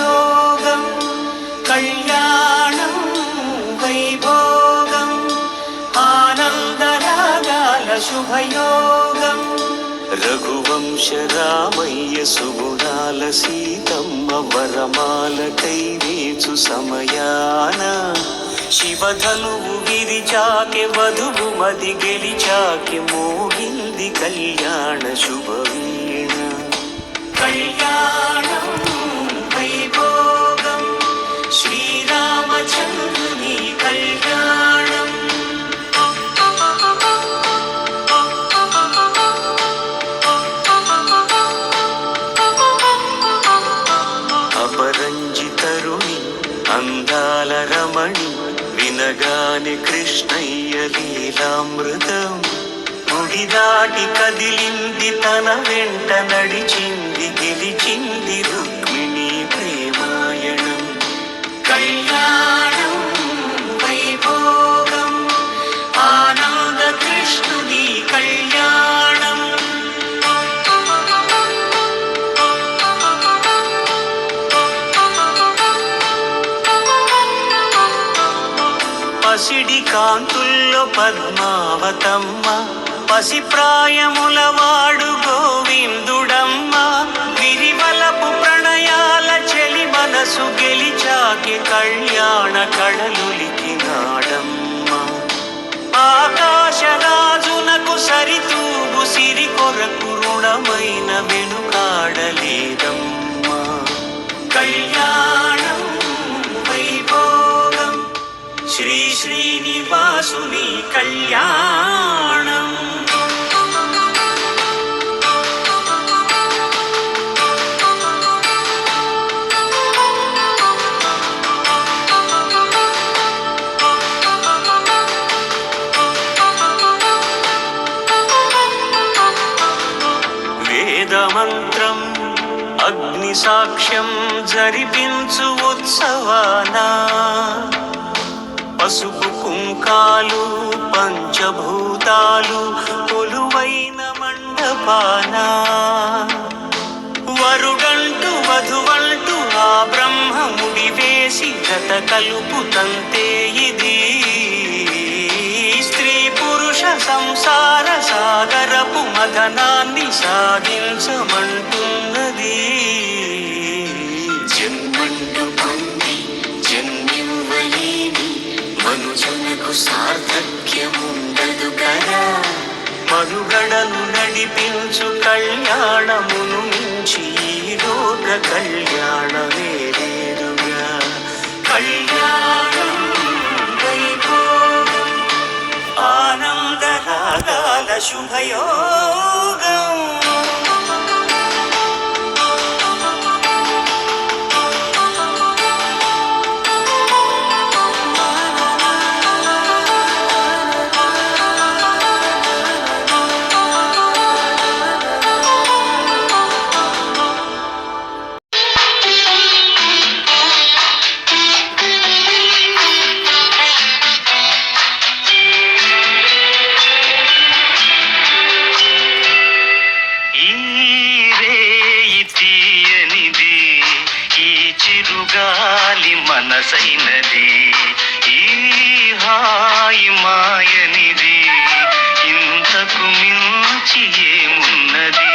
योगं कल्याणं वैभोगम् आनन्दरागाल शुभयोगम् रघुवंश रामय्य सुगुणाल सीतम्म वरमालकై వేచు సమయాన శివధనువు విరిచాకె వధువు మది గెలిచాకె మోగింది కళ్యాణ శుభవీణ కళ్యాణం వైభోగం శ్రీరామచంద్రుని కళ్యాణం అపరంజితరుణి అందాల రమణి వినగానే కృష్ణయ్య లీలామృతం గుడి దాటి కదిలింది తన వెంట నడిచింది గెలిచింది రుక్మిణి ప్రేమాయణం కళ్యాణం వైభోగం ఆనంద కృష్ణుని కళ్యాణం పసిడి కాంతుల్లో పద్మావతమ్మ పసిప్రాయముల వాడు గోవిందుడమ్మ విరివలపు ప్రణయాల చెలి మనసు గెలిచాకి కళ్యాణ కళలులికినాడమ్మ ఆకాశరాజునకు సరితూగు సిరి కొరకు రుణమైన వెనుకాడలేదమ్మ కళ్యాణం వైభోగం శ్రీ శ్రీనివాసుని కళ్యాణం వేదమంత్రం అగ్ని సాక్ష్యం జరిపించు ఉత్సవానా పసుపు కుంకాలు పంచభూతాలు కొలువైన మండపాన వరుడంటూ వధువంటూ ఆ బ్రహ్మముడి వేసి గత కలుపు తంతే ఇది స్త్రీ పురుష సంసార సాగరపు మదనాన్ని సాగించమంటున్నది జన్మంటూ పొంది జన్మివ్వలేని మనుజునకు సార్థక్యముండదు కదా మనుగడను నడిపించు కళ్యాణమును మించి ఈ లోక కళ్యాణమే లేదుగా కళ్యాణం వైభోగం ఆనందరాగాల శుభయోగం గాలి మనసైనది ఈ హాయి మాయనిది ఇంతకు మించి ఏమున్నది